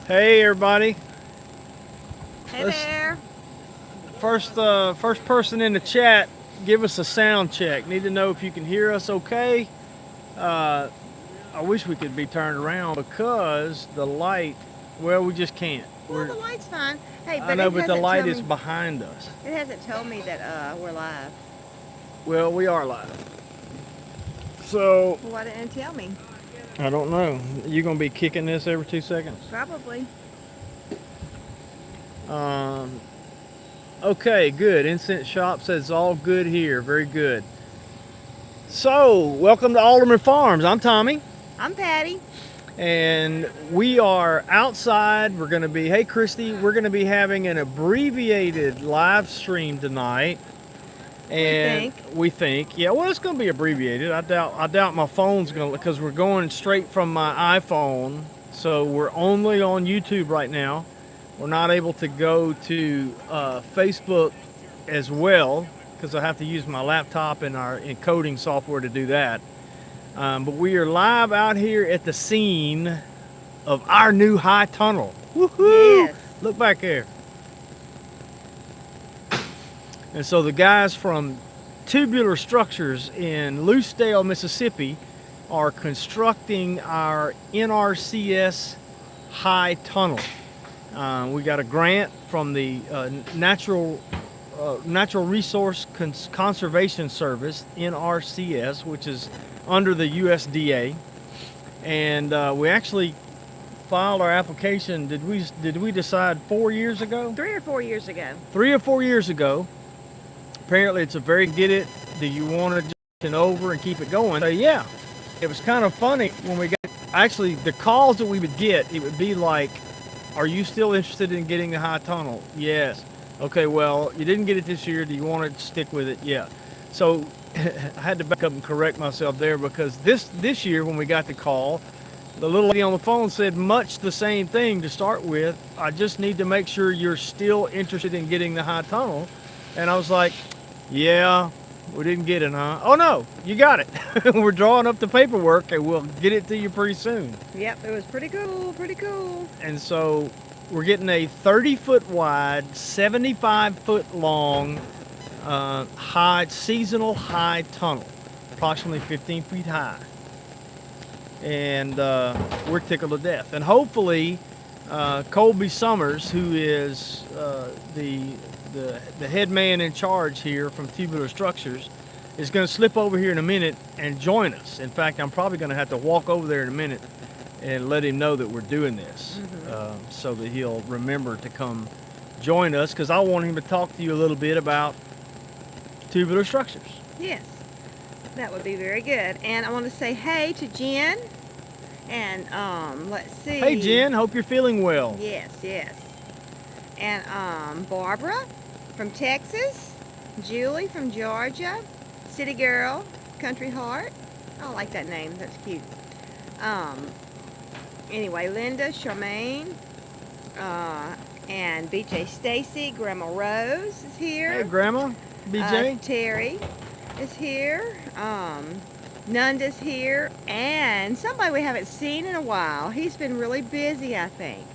Hey everybody. Hey there. First person in the chat, give us a sound check. Need to know if you can hear us okay. I wish we could be turned around because the light, well, we just can't. Well, the light's fine. Hey, I but know, it but the hasn't light told is me. behind us. It hasn't told me that we're live. Well, we are live. So, Well, why didn't it tell me? I don't know. You gonna be kicking this every 2 seconds? Probably. Okay, good. Incense Shop says all good here. Very good. So, welcome to AldermanFarms. I'm Tommy. I'm Patty. And we are outside. We're going to be, hey Christy, we're going to be having an abbreviated live stream tonight. And we think, yeah, well, it's going to be abbreviated. I doubt my phone's going to, because we're going straight from my iPhone. So we're only on YouTube right now. We're not able to go to Facebook as well because I have to use my laptop and our encoding software to do that. But we are live out here at the scene of our new high tunnel. Woohoo! Yes. Look back there. And so the guys from Tubular Structures in Loosedale, Mississippi are constructing our NRCS high tunnel. We got a grant from the Natural Resource Conservation Service, NRCS, which is under the USDA, and we actually filed our application. Did we decide 4 years ago? 3 or 4 years ago. 3 or 4 years ago. Apparently, it's a very get it. Do you want to just over and keep it going? So yeah, it was kind of funny when we got actually the calls that we would get. It would be like, "Are you still interested in getting the high tunnel?" Yes. Okay. Well, you didn't get it this year. Do you want to stick with it? Yeah. So I had to back up and correct myself there because this year when we got the call, the little lady on the phone said much the same thing to start with. I just need to make sure you're still interested in getting the high tunnel. And I was like, yeah, we didn't get it, huh? Oh no, you got it. We're drawing up the paperwork and we'll get it to you pretty soon. Yep, it was pretty cool, pretty cool. And so we're getting a 30-foot wide, 75-foot long seasonal high tunnel, approximately 15 feet high. And we're tickled to death. And hopefully Colby Summers, who is the head man in charge here from Tubular Structures, is going to slip over here in a minute and join us. In fact, I'm probably going to have to walk over there in a minute and let him know that we're doing this, so that he'll remember to come join us, because I want him to talk to you a little bit about Tubular Structures. Yes, that would be very good. And I want to say hey to Jen. And let's see. Hey Jen, hope you're feeling well. Yes, yes. And Barbara from Texas, Julie from Georgia, City Girl, Country Heart. I like that name. That's cute. Anyway, Linda, Charmaine, and BJ Stacy, Grandma Rose is here. Hey Grandma, BJ. Terry is here. Nunda's here, and somebody we haven't seen in a while. He's been really busy, I think.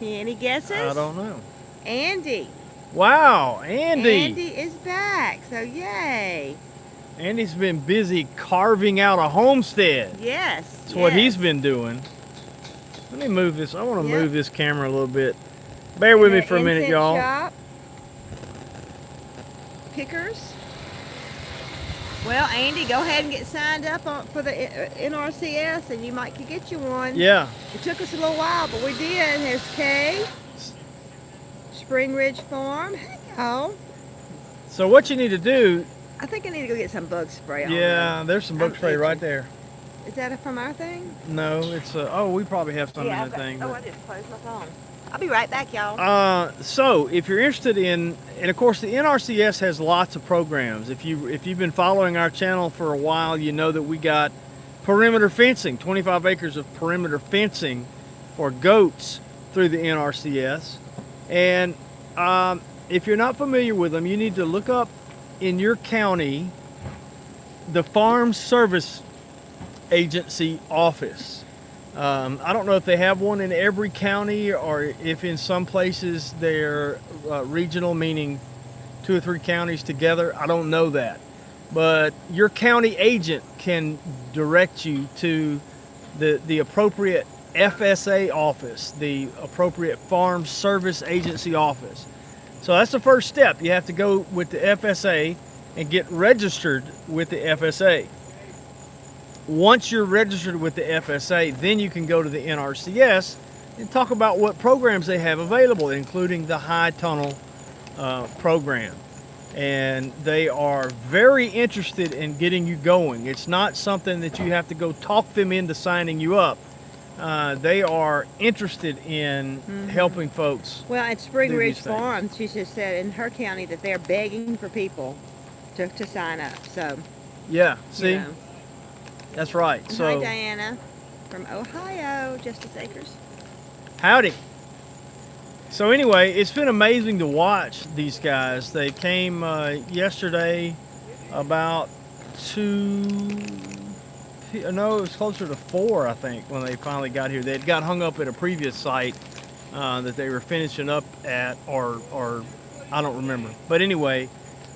Any guesses? I don't know. Andy. Wow, Andy. Andy is back, so yay. Andy's been busy carving out a homestead. Yes. That's what he's been doing. Let me move this. I want to move this camera a little bit. Bear with me for a minute, y'all. Shop. Pickers. Well, Andy, go ahead and get signed up for the NRCS, and you might could get you one. Yeah. It took us a little while, but we did. Here's Kay. Spring Ridge Farm. Hey, y'all. So what you need to do... I think I need to go get some bug spray. Yeah, there's some bug spray right there. Is that from our thing? No, it's... oh, we probably have some in that thing. Oh, I didn't close my phone. I'll be right back, y'all. So if you're interested in, and of course the NRCS has lots of programs. If you've been following our channel for a while, you know that we got perimeter fencing, 25 acres of perimeter fencing for goats through the NRCS. And if you're not familiar with them, you need to look up in your county the Farm Service Agency office. I don't know if they have one in every county or if in some places they're regional, meaning 2 or 3 counties together. I don't know that. But your county agent can direct you to the appropriate FSA office, the appropriate Farm Service Agency office. So that's the first step. You have to go with the FSA and get registered with the FSA. Once you're registered with the FSA, then you can go to the NRCS and talk about what programs they have available, including the high tunnel program. And they are very interested in getting you going. It's not something that you have to go talk them into signing you up. They are interested in helping folks. Well, at Spring do Ridge these things. Farms, she just said in her county that they're begging for people to sign up. So, Yeah, see, you know. that's right. Hi, So, Diana from Ohio, Justice Acres. howdy. So anyway, it's been amazing to watch these guys. They came yesterday about 2, no, it was closer to 4, I think, when they finally got here. They had got hung up at a previous site that they were finishing up at, or I don't remember. But anyway,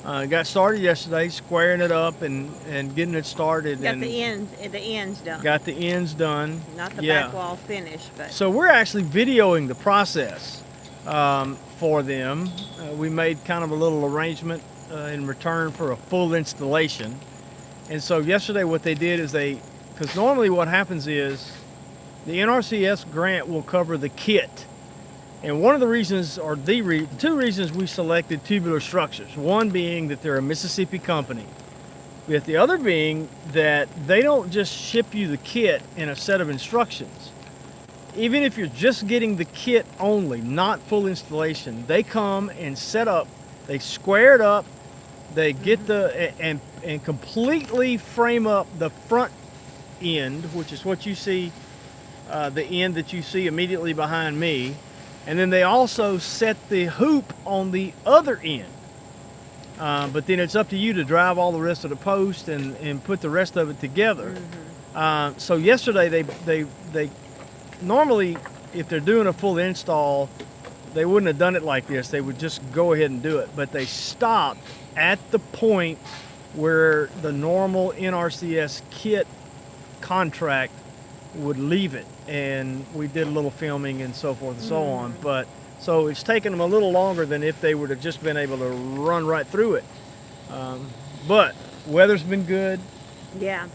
got started yesterday, squaring it up and getting it started. Got and the ends done. got the ends done. Not the Yeah. back wall finish, but So we're actually videoing the process for them. We made kind of a little arrangement in return for a full installation. And so yesterday what they did is because normally what happens is the NRCS grant will cover the kit. And one of the reasons, or the 2 reasons we selected Tubular Structures, one being that they're a Mississippi company, with the other being that they don't just ship you the kit in a set of instructions. Even if you're just getting the kit only, not full installation, they come and set up, they square it up, they get and completely frame up the front end, which is what you see, the end that you see immediately behind me. And then they also set the hoop on the other end. But then it's up to you to drive all the rest of the post and put the rest of it together. So yesterday they normally, if they're doing a full install, they wouldn't have done it like this. They would just go ahead and do it. But they stopped at the point where the normal NRCS kit contract would leave it. And we did a little filming and so forth and so on. But so it's taken them a little longer than if they would have just been able to run right through it. But weather's been good. yeah.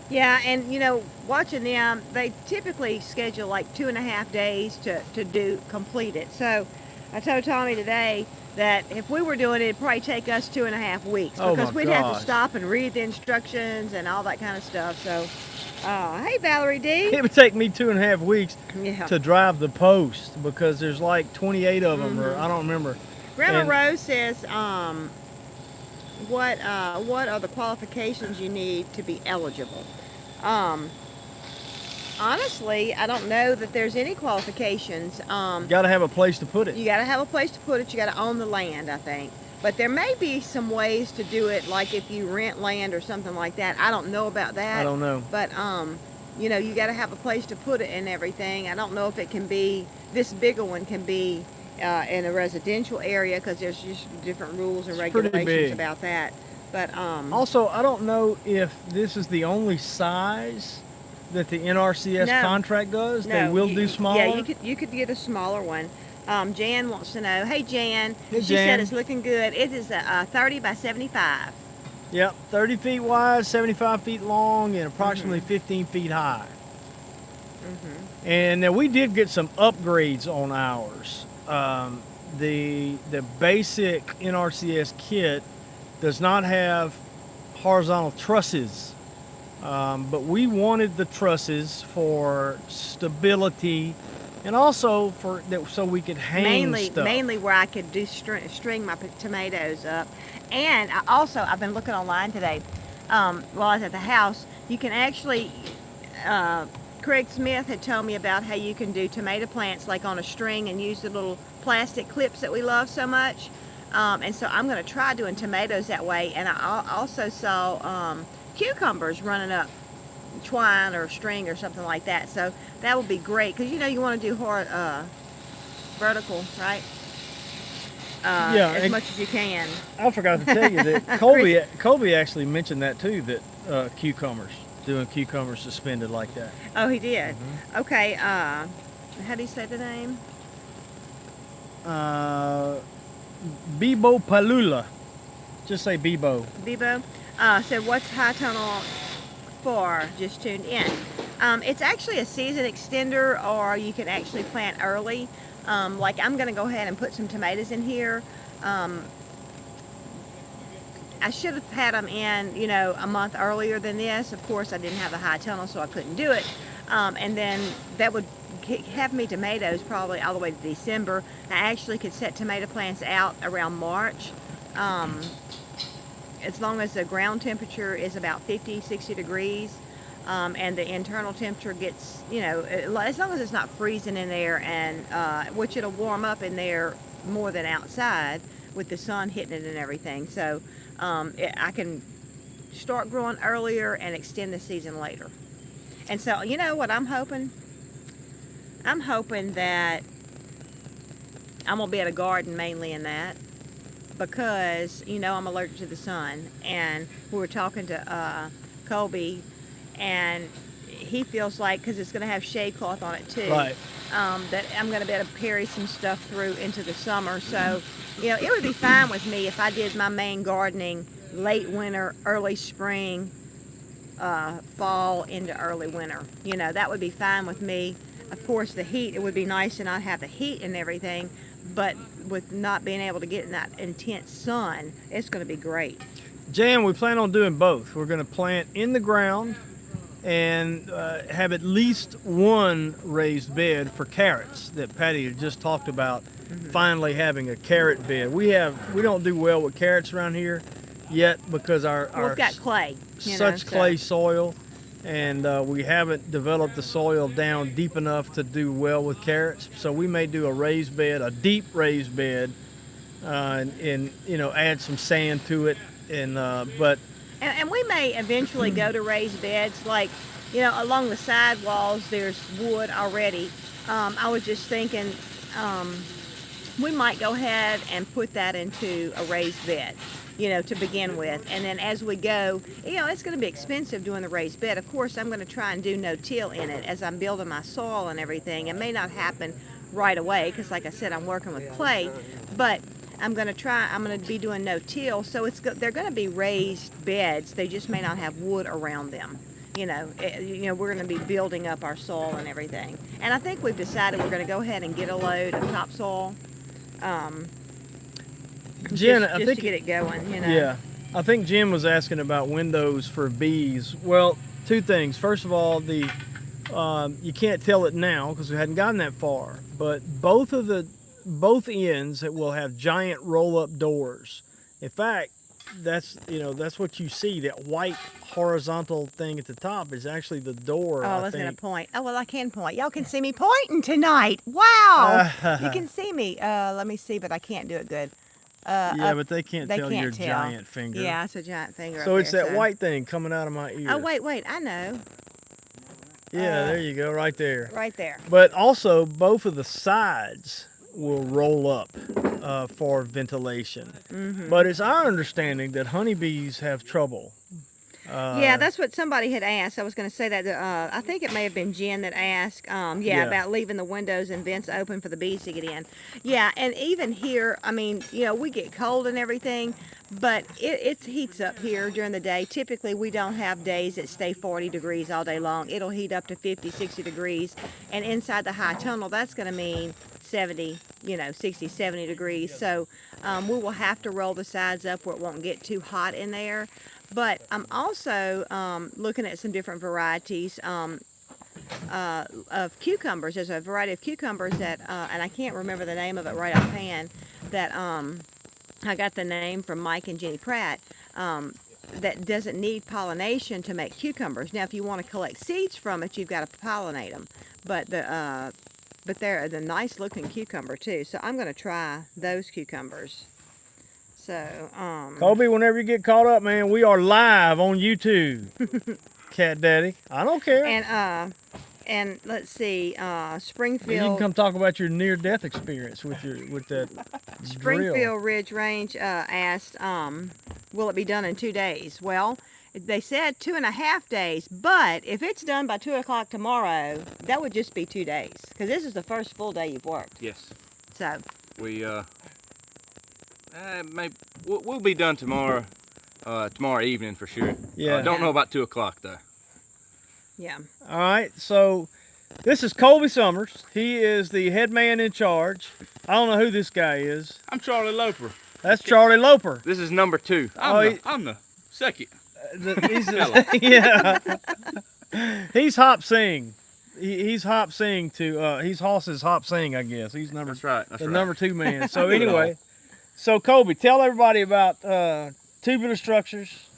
Yeah, and you know, watching them, they typically schedule like 2.5 days to complete it. So I told Tommy today that if we were doing it, it'd probably take us 2.5 weeks Oh, because my we'd have to gosh. stop and read the instructions and all that kind of stuff. So, hey, Valerie D. It would take me 2.5 weeks Yeah. to drive the post because there's like 28 of them, or I don't remember. Grandma And- Rose says, what are the qualifications you need to be eligible? Honestly, I don't know that there's any qualifications. Got to have a place to put it. You got to have a place to put it. You got to own the land, I think. But there may be some ways to do it, like if you rent land or something like that. I don't know about that. I don't know. But you know, you got to have a place to put it and everything. I don't know if it can be, this bigger one can be in a residential area, because there's just different rules and It's pretty regulations big. about that. But Also, I don't know if this is the only size that the NRCS No. contract does. no, They will you- do smaller. Yeah, you could get a smaller one. Jan wants to know. Hey, Jan. Hey, She Jan. said it's looking good. It is a 30 by 75. Yep, 30 feet wide, 75 feet long, and approximately 15 feet high. And now we did get some upgrades on ours. The basic NRCS kit does not have horizontal trusses, but we wanted the trusses for stability and also for that so we could hang stuff. Mainly where I could do string my tomatoes up. And I've been looking online today while I was at the house. You can actually, Craig Smith had told me about how you can do tomato plants like on a string and use the little plastic clips that we love so much. And so I'm going to try doing tomatoes that way. And I also saw cucumbers running up twine or string or something like that. So that would be great because you want to do vertical, right? Yeah, as much as you can. I forgot to tell you that Colby actually mentioned that too, that doing cucumbers suspended like that. Oh, he did. Okay. How do you say the name? Bibo Palula. Just say Bibo. Bebo. So what's high tunnel for? Just tuned in. It's actually a season extender, or you can actually plant early. Like I'm going to go ahead and put some tomatoes in here. I should have had them in, a month earlier than this. Of course, I didn't have the high tunnel, so I couldn't do it. And then that would have me tomatoes probably all the way to December. I actually could set tomato plants out around March. As long as the ground temperature is about 50, 60 degrees. And the internal temperature gets, as long as it's not freezing in there, and which it'll warm up in there more than outside with the sun hitting it and everything. So I can start growing earlier and extend the season later. And so, you know what I'm hoping? I'm hoping that I'm going to be able to garden mainly in that, because, I'm allergic to the sun. And we were talking to Colby, and he feels like, because it's going to have shade cloth on it too, Right. that I'm going to be able to parry some stuff through into the summer. So, it would be fine with me if I did my main gardening late winter, early spring, fall into early winter. That would be fine with me. Of course, the heat, it would be nice to not have the heat and everything, but with not being able to get in that intense sun, it's going to be great. Jan, we plan on doing both. We're going to plant in the ground and have at least one raised bed for carrots that Patty had just talked about. Finally having a carrot bed. We don't do well with carrots around here yet because We've got clay, clay soil, and we haven't developed the soil down deep enough to do well with carrots. So we may do a raised bed, a deep raised bed, and add some sand to it, and we may eventually go to raised beds, like, along the side walls there's wood already. I was just thinking we might go ahead and put that into a raised bed, to begin with. And then as we go, it's going to be expensive doing the raised bed. Of course, I'm going to try and do no-till in it as I'm building my soil and everything. It may not happen right away because, like I said, I'm working with clay, but I'm going to be doing no-till, so they're going to be raised beds. They just may not have wood around them. We're going to be building up our soil and everything. And I think we've decided we're going to go ahead and get a load of topsoil. Jen, I think to get it going, Yeah, I think Jim was asking about windows for bees. Well, two things. First of all, you can't tell it now because we hadn't gotten that far, but both ends will have giant roll-up doors. In fact, that's what you see. That white horizontal thing at the top is actually the door. Oh, I was going to point. Oh, well, I can point. Y'all can see me pointing tonight. Wow. You can see me. Let me see, but I can't do it good. But they can't tell your giant finger. Yeah, it's a giant finger. So it's that white thing coming out of my ear. Oh, wait, I know. Yeah, there you go, right there. Right there. But also, both of the sides will roll up for ventilation. But it's our understanding that honeybees have trouble. Yeah, that's what somebody had asked. I was going to say that. I think it may have been Jen that asked, about leaving the windows and vents open for the bees to get in. Yeah, and even here, I mean, we get cold and everything, but it heats up here during the day. Typically, we don't have days that stay 40 degrees all day long. It'll heat up to 50, 60 degrees. And inside the high tunnel, that's going to mean 70, 60, 70 degrees. So we will have to roll the sides up where it won't get too hot in there. But I'm also looking at some different varieties of cucumbers. There's a variety of cucumbers that, and I can't remember the name of it right offhand, that I got the name from Mike and Jenny Pratt, that doesn't need pollination to make cucumbers. Now, if you want to collect seeds from it, you've got to pollinate them. But they're the nice looking cucumber too. So I'm going to try those cucumbers. So, Colby, whenever you get caught up, man, we are live on YouTube. Cat Daddy. I don't care. And let's see, You Springfield. can come talk about your near-death experience with that Springfield drill. Ridge Range asked, will it be done in 2 days? Well, they said 2.5 days, but if it's done by 2 o'clock tomorrow, that would just be 2 days, because this is the first full day you've worked. Yes. So We maybe we'll be done tomorrow. Tomorrow evening for sure. Yeah. Don't know about 2 o'clock though. yeah, All right, so this is Colby Summers. He is the head man in charge. I don't know who this guy is. I'm Charlie Loper. That's Charlie Loper. This is number 2. I'm the second. He's yeah. He's Hop Sing. He's Hop Sing to he's Hoss's Hop Sing, I guess. He's number That's right. That's the right. number 2 man. So anyway, so Colby, tell everybody about Tubular Structures,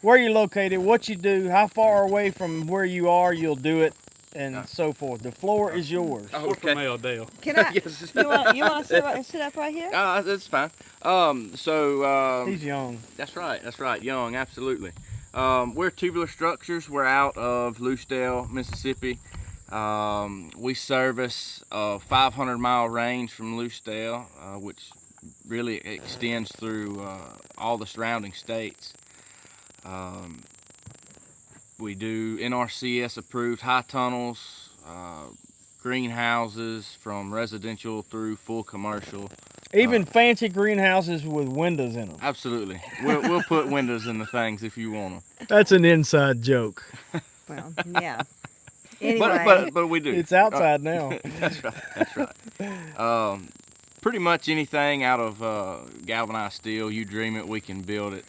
where you're located, what you do, how far away from where you are you'll do it, and so forth. The floor is yours. Oh, We're from okay. Airedale. can I? Yes. You want to sit up right here? That's fine. He's young. That's right. That's right. Young, absolutely. We're Tubular Structures. We're out of Lucedale, Mississippi. We service a 500-mile range from Lucedale, which really extends through all the surrounding states. We do NRCS approved high tunnels, greenhouses from residential through full commercial. Even fancy greenhouses with windows in them. Absolutely. We'll put windows in the things if you want them. That's an inside joke. Well, yeah. Anyway, But we do. It's outside now. That's right. That's right. Pretty much anything out of galvanized steel, you dream it, we can build it.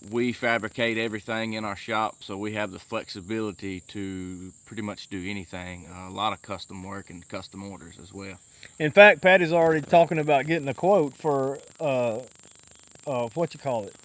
We fabricate everything in our shop, so we have the flexibility to pretty much do anything. A lot of custom work and custom orders as well. In fact, Patty's already talking about getting a quote for what you call it?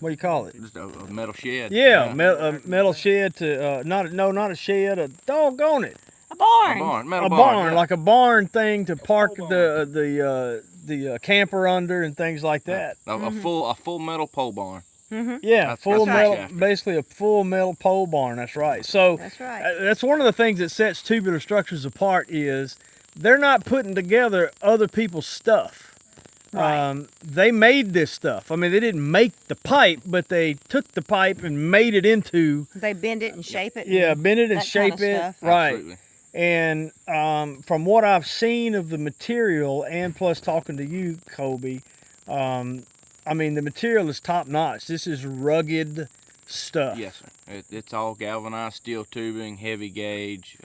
What do you call it? Just a metal shed. Yeah, metal shed to not a shed, a doggone it, a barn. A barn. Metal a barn. barn, Yeah. like a barn thing to park the camper under and things like that. A full metal pole barn. Yeah, That's full right. metal, Yeah. basically a full metal pole barn. That's right. So That's right. that's one of the things that sets Tubular Structures apart is they're not putting together other people's stuff. Right. They made this stuff. I mean, they didn't make the pipe, but they took the pipe and made it into They bend it and shape it. yeah, and bend it and that shape kind of it. stuff. Right. Absolutely. And from what I've seen of the material, and plus talking to you, Colby, I mean, the material is top notch. This is rugged stuff. Yes, sir. It's all galvanized steel tubing, heavy gauge,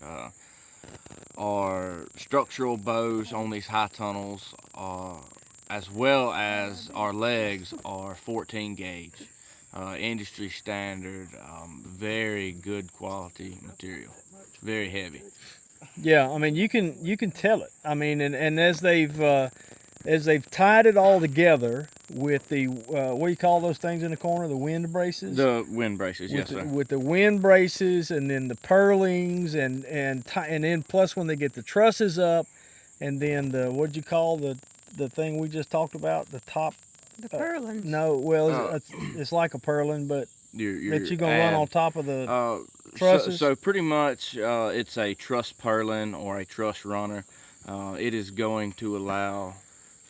our structural bows on these high tunnels, as well as our legs are 14 gauge, industry standard, very good quality material, very heavy. Yeah, I mean, you can tell it. I mean, and as they've tied it all together with the what do you call those things in the corner? The wind braces. The wind braces, with yes, sir. with the wind braces, and then the purlings, and then plus when they get the trusses up, and then the what'd you call the thing we just talked about, the top. The purlins. No, well, it's like a purlin, but You're that you're gonna run on top of the. Trusses? So pretty much it's a truss purlin or a truss runner. It is going to allow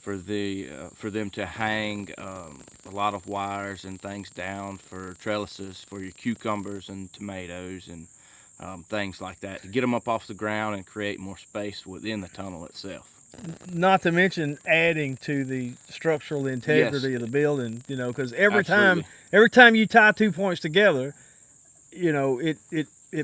for them to hang a lot of wires and things down for trellises for your cucumbers and tomatoes and things like that, to get them up off the ground and create more space within the tunnel itself. Not to mention adding to the structural integrity of the building, you know, because every Absolutely. time you tie 2 points together, you know, it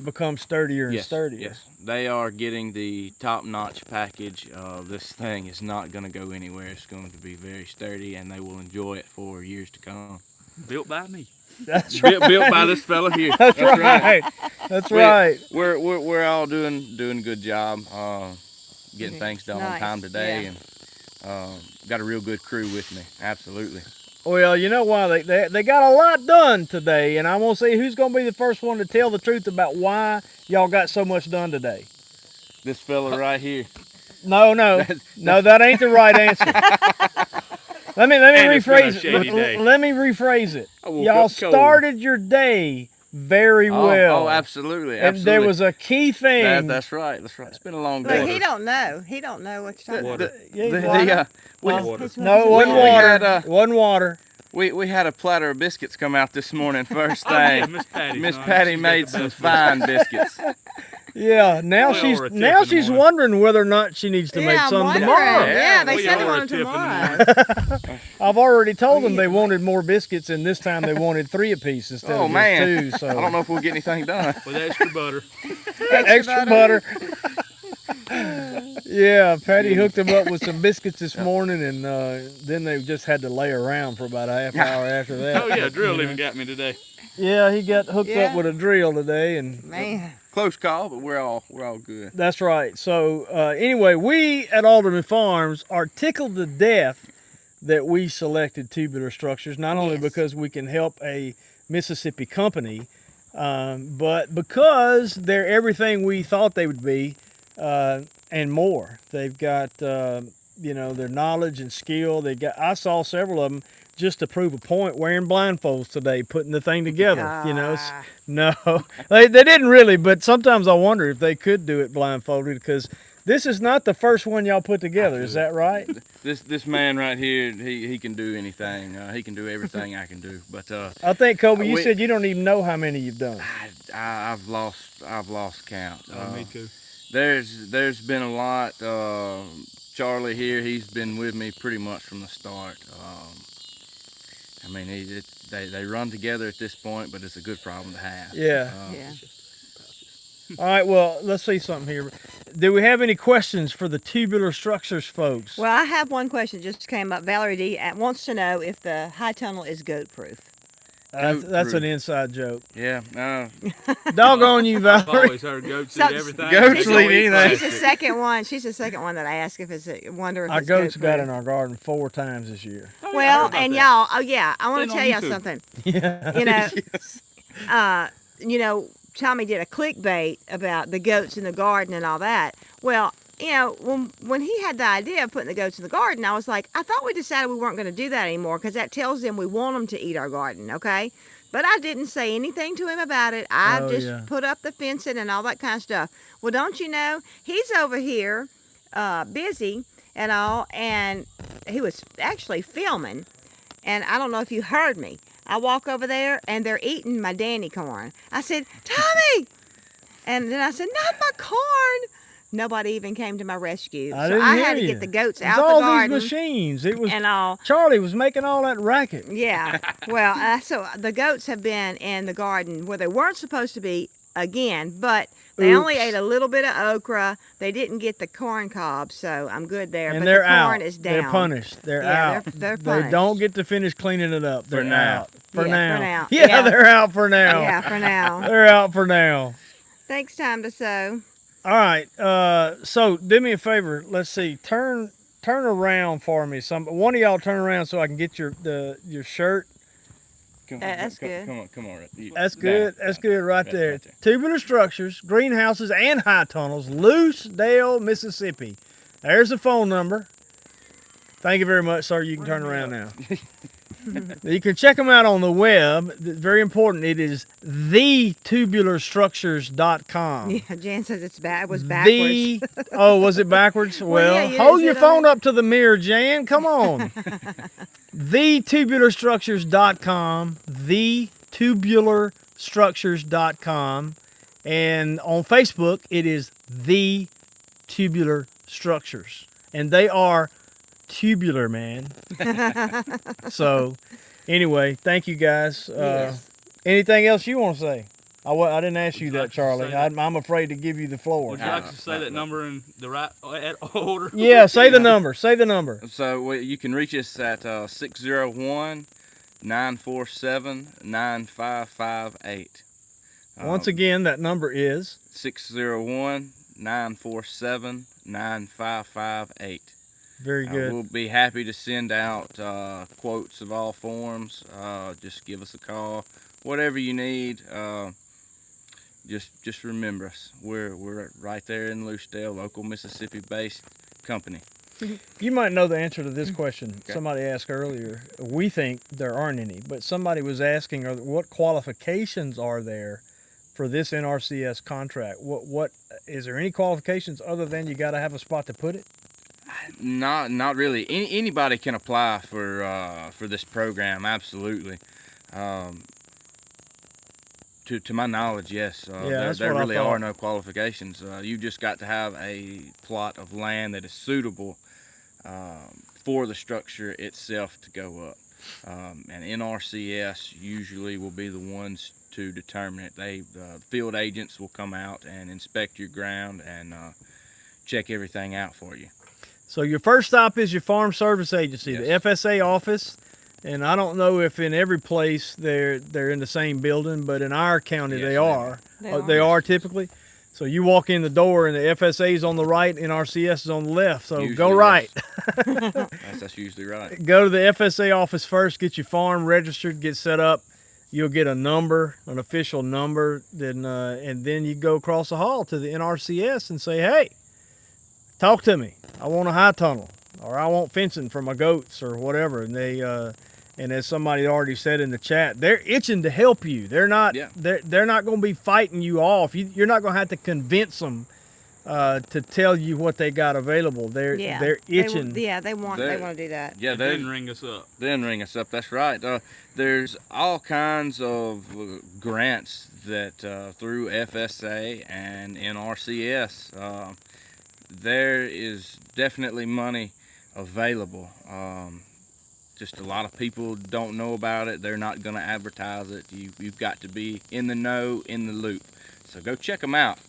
becomes sturdier and Yes, sturdier. yes. They are getting the top-notch package. This thing is not going to go anywhere. It's going to be very sturdy, and they will enjoy it for years to come. Built by me. That's right. Built by this fella here. That's right. That's right. We're all doing a good job getting things done on Nice, time today, yeah. and got a real good crew with me. Absolutely. Well, you know why they got a lot done today, and I'm gonna see who's gonna be the first one to tell the truth about why y'all got so much done today. This fella right here. No, that ain't the right answer. Let me And it's been a rephrase shady day. it. Let me rephrase it. I woke Y'all up cold. started your day very well. Oh, absolutely. And there was a key thing. That's right. That's right. It's been a long Look, day. he don't know. He don't know what you're talking about. Water. No, it we wasn't water. had, It wasn't water. we had a platter of biscuits come out this morning first Oh, yeah, thing. Miss Patty. Miss son, Patty she's got made the some best fine biscuits. Yeah, now We she's owe her a tip in the morning. wondering whether or not she needs to make I'm some wondering. tomorrow. Yeah, they we said they owe her a wanted tip in the tomorrow. I've already told them they wanted more biscuits, and this time they wanted 3 apiece instead Oh of just man, 2. So I don't know if we'll get anything done. With extra butter. extra butter. Yeah, Patty hooked them up with some biscuits this morning, and then they just had to lay around for about a half hour after that. Oh yeah, drill even got me today. Yeah, he got hooked Yeah. up with a drill today, and Man. Close call, but we're all good. that's right. So anyway, we at Alderman Farms are tickled to death that we selected Tubular Structures, not only Yes. because we can help a Mississippi company, but because they're everything we thought they would be, and more. They've got their knowledge and skill. I saw several of them just to prove a point wearing blindfolds today, putting the thing together. Ah. No, they didn't really, but sometimes I wonder if they could do it blindfolded, because this is not the first one y'all put together. Is that right? This man right here, he can do anything. He can do everything I can do. But I think, Kobe, you we- said you don't even know how many you've done. I've lost count. Me too. There's been a lot. Charlie here, he's been with me pretty much from the start. I mean, they run together at this point, but it's a good problem to have. Yeah. Yeah. All right, well, let's see something here. Do we have any questions for the Tubular Structures folks? Well, I have one question just came up. Valerie D wants to know if the high tunnel is goat proof. That's an inside joke. Yeah. Doggone you, I've Valerie. always heard goats So- eat everything. Goats They don't eat eat anything. She's the plastic. second one. She's the second one that I asked if it's a wonder if Our it's goats goat got proof. in our garden 4 times this year. Oh, yeah, I Well, heard about and that. y'all, oh yeah, I want Been to on tell y'all YouTube. something. Yeah. You know, Tommy did a clickbait about the goats in the garden and all that. Well, when he had the idea of putting the goats in the garden, I was like, I thought we decided we weren't going to do that anymore because that tells them we want them to eat our garden, okay? But I didn't say anything to him about it. I just put up the fencing and all that kind of stuff. Well, don't you know, he's over here busy and all, and he was actually filming. And I don't know if you heard me. I walk over there, and they're eating my Danny corn. I said, Tommy! And then I said, not my corn! Nobody even came to my rescue. I So didn't I hear had to you. get the goats It's out all the garden. these machines. It was and all. Charlie was making all that racket. Yeah. Well, so the goats have been in the garden where they weren't supposed to be again, but they only Oops. ate a little bit of okra. They didn't get the corn cob, so I'm good there. And but they're the corn out. is down. They're punished. They're Yeah, out. they're They punished. don't get to finish cleaning it up. They're now. out. For Yeah, now. for now. Yeah, Yeah. they're out for now. Yeah, for now. They're out for now. Thanks, time to sow. All right. So do me a favor. Let's see. Turn around for me. One of y'all turn around so I can get your shirt. That's good. Come on. That's good. That's good right there. Tubular Structures, greenhouses, and high tunnels, Loosedale, Mississippi. There's the phone number. Thank you very much, sir. You can turn around now. You can check them out on the web. Very important. It is thetubularstructures.com. Yeah, Jan says it was backwards. Was it backwards? Well, yeah, you hold didn't your sit on phone up to the mirror, Jan. Come on. thetubularstructures.com. thetubularstructures.com. And on Facebook, it is The Tubular Structures. And they are tubular, man. So, anyway, thank you guys. Yes. Anything else you want to say? I didn't ask you Would you that, like to Charlie. say that? I'm afraid to give you the floor. Would you like to say that number in the right order? Yeah, say the number. Say the number. So you can reach us at 601-947-9558. Once again, that number is 601-947-9558. very good. We'll be happy to send out quotes of all forms. Just give us a call. Whatever you need, just remember us. We're right there in Loosedale, local Mississippi-based company. You might know the answer to this question. Okay. Somebody asked earlier. We think there aren't any, but somebody was asking, what qualifications are there for this NRCS contract? What is there any qualifications other than you got to have a spot to put it? Not really. Anybody can apply for this program. Absolutely. To my knowledge, yes. There what I really thought. are no qualifications. You just got to have a plot of land that is suitable for the structure itself to go up. And NRCS usually will be the ones to determine it. Field agents will come out and inspect your ground and check everything out for you. So your first stop is your Farm Service Agency, Yes. the FSA office. And I don't know if in every place they're in the same building, but in our county Yes, they they are. are. They are typically. So you walk in the door and the FSA is on the right, NRCS is on the left. So Usually, go right. That's usually right. Go to the FSA office first, get your farm registered, get set up. You'll get a number, an official number, then and then you go across the hall to the NRCS and say, hey, talk to me. I want a high tunnel, or I want fencing for my goats, or whatever. And they and as somebody already said in the chat, they're itching to help you. They're not Yeah. they're not going to be fighting you off. You're not going to have to convince them to tell you what they got available. They're itching. They want to do that. Yeah, They didn't ring us up. Then ring us up. That's right. There's all kinds of grants that through FSA and NRCS. There is definitely money available. Just a lot of people don't know about it. They're not going to advertise it. You've got to be in the know, in the loop. So go check them out.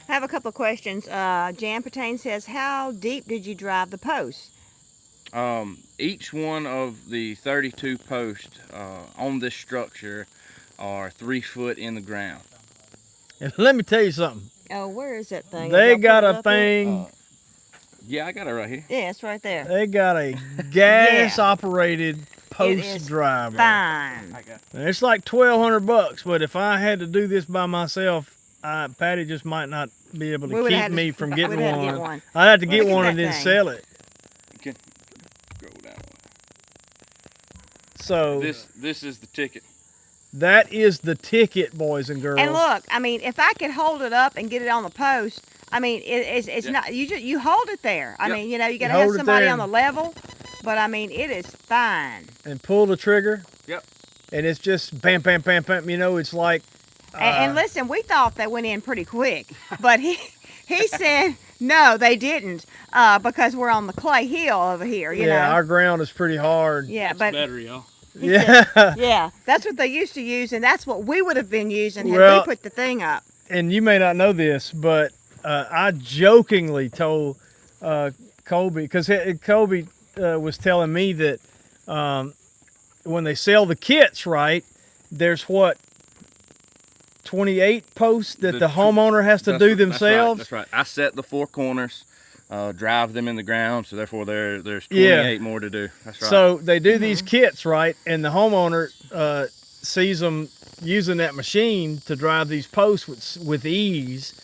I have a couple of questions. Jan Pertain says, how deep did you drive the posts? Each one of the 32 posts on this structure are 3 foot in the ground. And let me tell you something. Oh, where is that thing? They Y'all got put it a up there? thing. Yeah, I got it right here. Yeah, it's right there. They got a gas operated post is driver. Fine. And it's like $1,200, but if I had to do this by myself, Patty just might not be able We to would've keep had to- me from we getting would've had to get one. one. I'd have to get Look at one that and then thing. sell it. You can scroll down. So This is the ticket. that is the ticket, boys and girls. And look, I mean, if I could hold it up and get it on the post, I mean, it's Yeah. not, you hold it there. I Yep. mean, you know, you got to You have hold it somebody there. on the level, but I mean, it is fine. And pull the trigger, Yep. and it's just bam, bam, bam, bam. You know, it's like. And listen, we thought they went in pretty quick, but he said, no, they didn't, because we're on the clay hill over here, you know. our ground is pretty hard. Yeah, It's but better, y'all. Yeah. yeah, that's what they used to use, and that's what we would have been using had Well- we put the thing up. And you may not know this, but I jokingly told Colby, because Colby was telling me that when they sell the kits, right, there's 28 posts that the homeowner has to do themselves. That's right. I set the 4 corners, drive them in the ground, so therefore there's 28 more to do. That's right. So they do these kits, right, and the homeowner sees them using that machine to drive these posts with ease,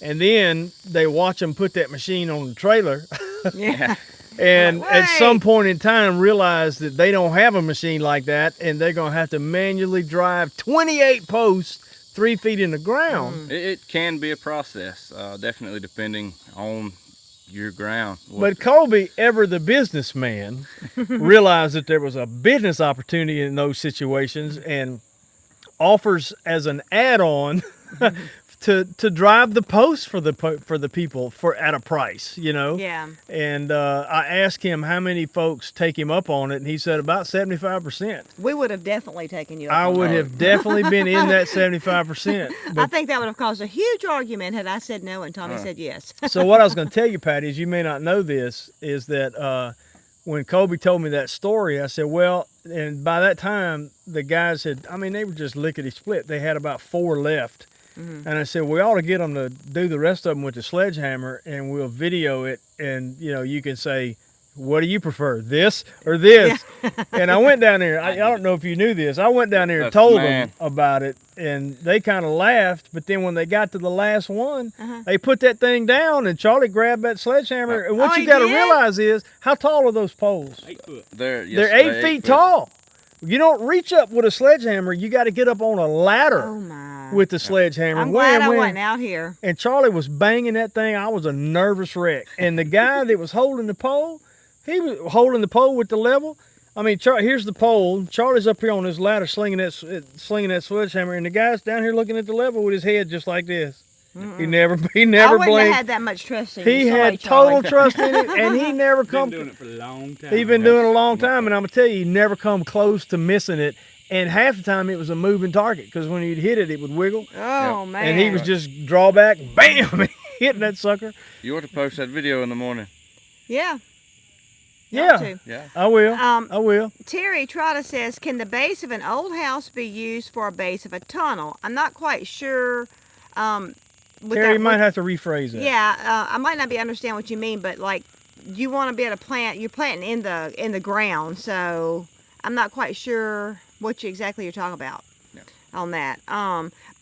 and then they watch them put that machine on the trailer. Yeah. And Like, at some wait. point in time realize that they don't have a machine like that, and they're going to have to manually drive 28 posts 3 feet in the ground. It can be a process, definitely depending on your ground. But Colby, ever the businessman, realized that there was a business opportunity in those situations and offers as an add-on to drive the post for the people at a price, you know. Yeah. And I asked him how many folks take him up on it, and he said about 75%. We would have definitely taken you up I on would that. have definitely been in that 75%. I But, think that would have caused a huge argument had I said no and Tommy said yes. so what I was going to tell you, Patty, is you may not know this, is that when Colby told me that story, I said, well, and by that time, the guys they were just lickety-split. They had about 4 left. And I said, we ought to get them to do the rest of them with the sledgehammer, and we'll video it. And, you know, you can say, what do you prefer, this or this? And I went down there. I don't know if you knew this. I went down there and told them about it, and they kind of laughed. But then when they got to the last one, they put that thing down, and Charlie grabbed that sledgehammer. And what you got to realize is, how tall are those poles? 8 foot. They're 8 feet tall. You don't reach up with a sledgehammer. You got to get up on a ladder with the sledgehammer. I'm glad I wasn't out here. And Charlie was banging that thing. I was a nervous wreck. And the guy that was holding the pole, he was holding the pole with the level. I mean, here's the pole. Charlie's up here on his ladder slinging that sledgehammer, and the guy's down here looking at the level with his head just like this. He never I blinked. wouldn't have had that much trust in you. He Sorry, had Charlie. total trust in it, and he never come. Been doing it for a long time. He's been doing it a long time, and I'm gonna tell you, he never come close to missing it. And half the time, it was a moving target because when he'd hit it, it would wiggle. Oh man! And he was just draw back, bam, hitting that sucker. You ought to post that video in the morning. Yeah. Yeah, I will. I will. Terry Trotta says, can the base of an old house be used for a base of a tunnel? I'm not quite sure. Terry, you might have to rephrase that. Yeah, I might not be understand what you mean, but like you want to be able to plant. You're planting in the ground, so I'm not quite sure what exactly you're talking about on that.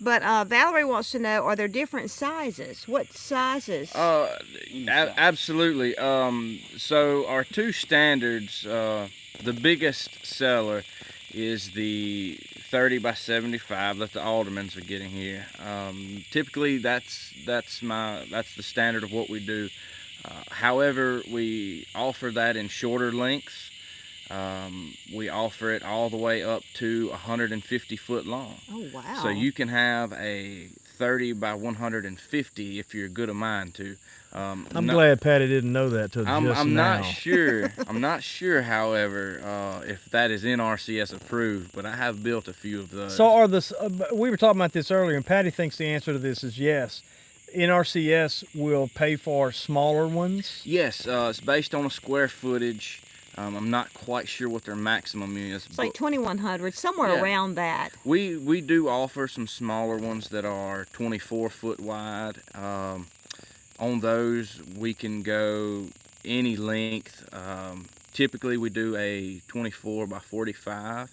But Valerie wants to know: are there different sizes? What sizes? Absolutely. So our two standards, the biggest seller is the 30 by 75 that the Aldermans are getting here. Typically, that's the standard of what we do. However, we offer that in shorter lengths. We offer it all the way up to 150 foot long. Oh wow! So you can have a 30 by 150 if you're good of mind to. I'm glad Patty didn't know that till just now. I'm not sure. I'm not sure, however, if that is NRCS approved, but I have built a few of those. So we were talking about this earlier, and Patty thinks the answer to this is yes. NRCS will pay for smaller ones? Yes, it's based on a square footage. I'm not quite sure what their maximum is. It's like 2,100, somewhere around that. We do offer some smaller ones that are 24 foot wide. On those, we can go any length. Typically, we do a 24 by 45,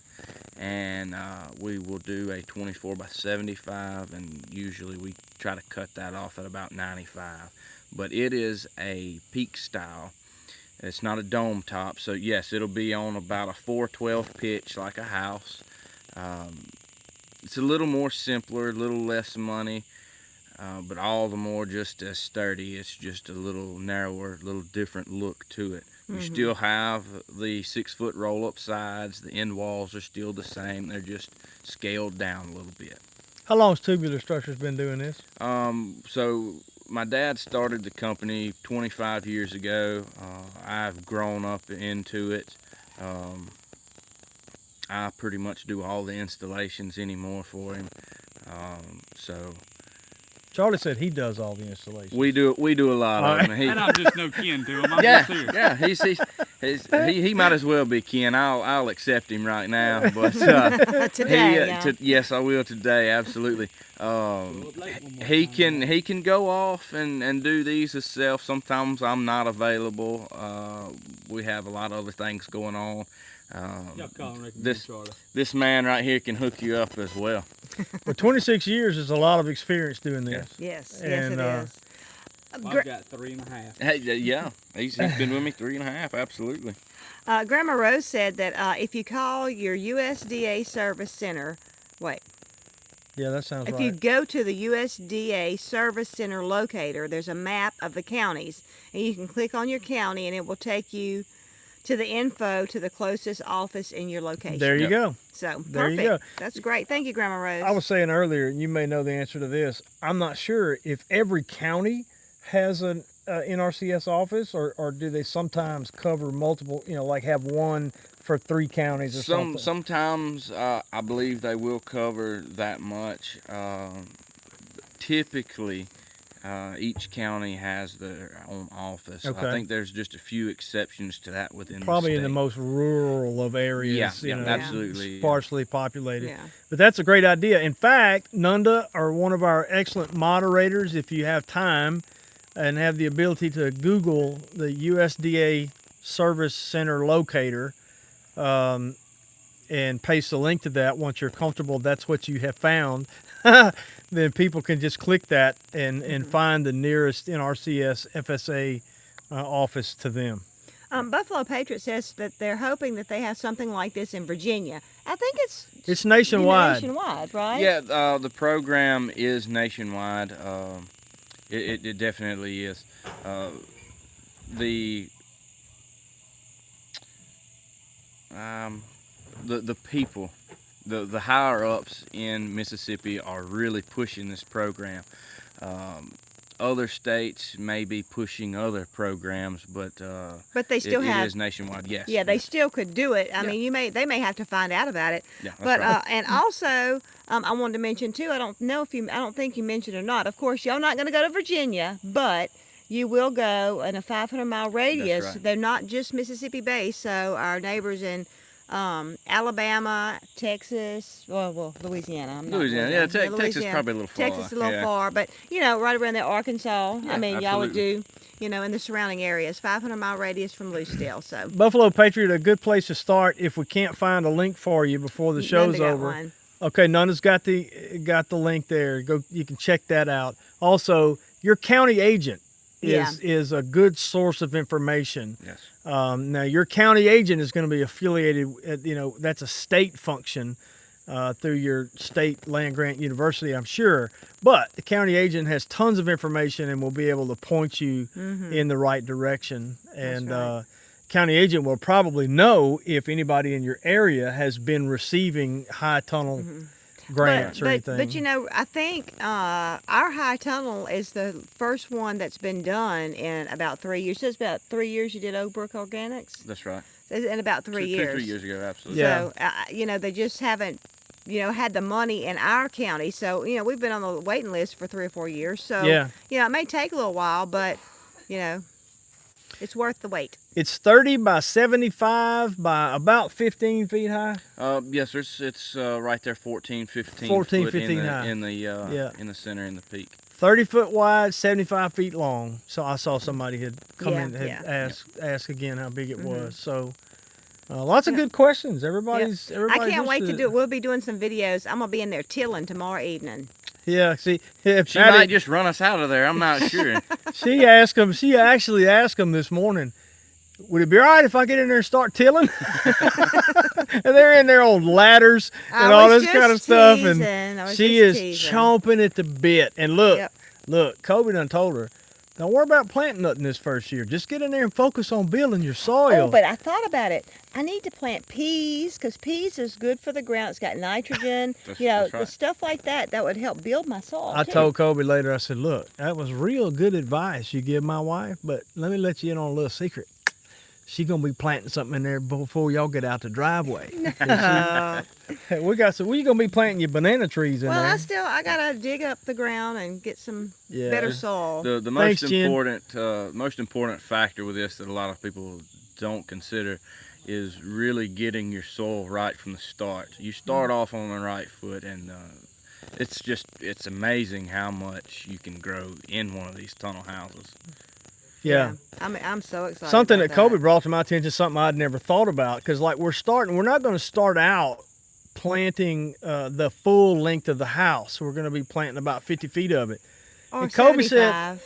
and we will do a 24 by 75, and usually we try to cut that off at about 95. But it is a peak style. It's not a dome top, so yes, it'll be on about a 412 pitch like a house. It's a little more simpler, a little less money, but all the more just as sturdy. It's just a little narrower, a little different look to it. You still have the 6 foot roll up sides. The end walls are still the same. They're just scaled down a little bit. How long has Tubular Structures been doing this? So my dad started the company 25 years ago. I've grown up into it. I pretty much do all the installations anymore for him. So Charlie said he does all the installations. we do a lot of them. And I'm just no kin to him. I'm just here. Yeah. He might as well be kin. I'll accept him right now. But Today, yes, I will today. Absolutely. He can go off and do these himself. Sometimes I'm not available. We have a lot of other things going on. This man right here can hook you up as well. Well, 26 years is a lot of experience doing this. Yes, And, it is. I've got 3.5. Hey, yeah, he's been with me 3.5. Absolutely. Grandma Rose said that if you call your USDA service center, Yeah, that sounds if right. you go to the USDA Service Center locator, there's a map of the counties, and you can click on your county, and it will take you to the info to the closest office in your location. There you go. So, There perfect. you go. That's great. Thank you, Grandma Rose. I was saying earlier, and you may know the answer to this, I'm not sure if every county has an NRCS office, or do they sometimes cover multiple, like have one for 3 counties or something? Sometimes I believe they will cover that much. Typically, each county has their own office. Okay. I think there's just a few exceptions to that within Probably the in the state. most rural of areas. Yeah, absolutely. Sparsely populated. Yeah. But that's a great idea. In fact, Nunda are one of our excellent moderators. If you have time and have the ability to Google the USDA service center locator, and paste a link to that. Once you're comfortable that's what you have found, then people can just click that and find the nearest NRCS FSA office to them. Buffalo Patriot says that they're hoping that they have something like this in Virginia. I think It's nationwide. Nationwide, right? Yeah, the program is nationwide. It definitely is. The people, the higher ups in Mississippi are really pushing this program. Other states may be pushing other programs, but they still it is nationwide. Yes. Yeah, they yes. still could do it. I mean, they may have to find out about it. Yeah, that's But right. and also, I wanted to mention too. I don't think you mentioned or not. Of course, y'all not going to go to Virginia, but you will go in a 500-mile radius. That's right. They're not just Mississippi based. So our neighbors in Alabama, Texas, well, Louisiana. I'm not Louisiana, really- yeah, yeah, Texas is Louisiana. probably a little far. Texas is a little yeah. far, but right around there, Arkansas. Yeah, I mean, y'all would absolutely. do, in the surrounding areas, 500-mile radius from Lucedale. So Buffalo Patriot, a good place to start if we can't find a link for you before the show's Nanda got over. one. Okay, Nanda's got the link there. Go, you can check that out. Also, your county agent is a good source of information. Yes. Now, your county agent is going to be affiliated. That's a state function through your state land grant university, I'm sure. But the county agent has tons of information and will be able to point you in the right direction. And right. County agent will probably know if anybody in your area has been receiving high tunnel grants or anything. But I think our high tunnel is the first one that's been done in about 3 years. So it's about 3 years you did Oak Brook Organics? That's right. In about 3 years. 3 years ago, absolutely. Yeah. So, they just haven't, had the money in our county. So, we've been on the waiting list for 3 or 4 years. So, it may take a little while, but, it's worth the wait. It's 30 by 75 by about 15 feet high. Yes, it's right there, 14, 15 14, foot 15 in high. in the center, in the peak. 30 foot wide, 75 feet long. So I saw somebody had come in and ask again how big it was. So lots of good questions. Everybody's I can't wait to do it. We'll be doing some videos. I'm gonna be in there tilling tomorrow evening. Yeah, see, She might just run us out of there. I'm not sure. She asked him. She actually asked him this morning, would it be all right if I get in there and start tilling? And they're in there on ladders and all this kind of stuff. And she is chomping at the bit. And look, Kobe done told her, don't worry about planting nothing this first year. Just get in there and focus on building your soil. Oh, but I thought about it. I need to plant peas because peas is good for the ground. It's got nitrogen. That's right. Stuff like that would help build my soil. I told Kobe later, I said, look, that was real good advice you give my wife, but let me let you in on a little secret. She's going to be planting something in there before y'all get out the driveway. We going to be planting your banana trees in there. Well, I got to dig up the ground and get some better soil. The Thanks, most important factor with this that a lot of people don't consider is really getting your soil right from the start. You start off on the right foot, and it's amazing how much you can grow in one of these tunnel houses. Yeah. I'm so excited. Something about that Kobe brought to my attention, something I'd never thought about, because we're not going to start out planting the full length of the house. We're going to be planting about 50 feet of it. Or and Kobe 75.